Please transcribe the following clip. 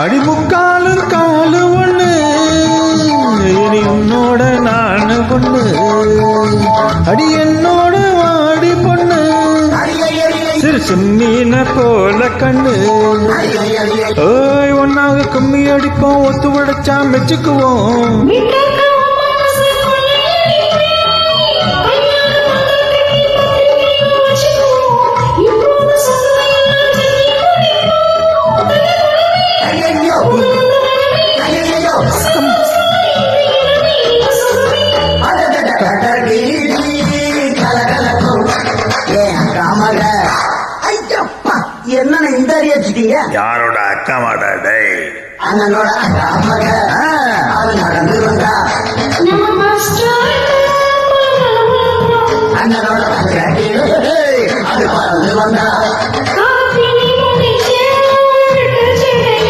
அடிமுக்காலும் காலு ஒண்ணு இனி உன்னோட நானு பொண்ணு அடி என்னோட வாடி பொண்ணு சிறு சின்ன போல கண்ணு ஓய் ஒன்னாக கும்மி அடிப்போம் ஒத்து உடைச்சா மெச்சுக்குவோம் என்ன இந்த அறியச்சிட்டீங்க யாரோட அக்கா மாடா டேய் அண்ணனோட அக்கா மக அவன் நடந்து வந்தா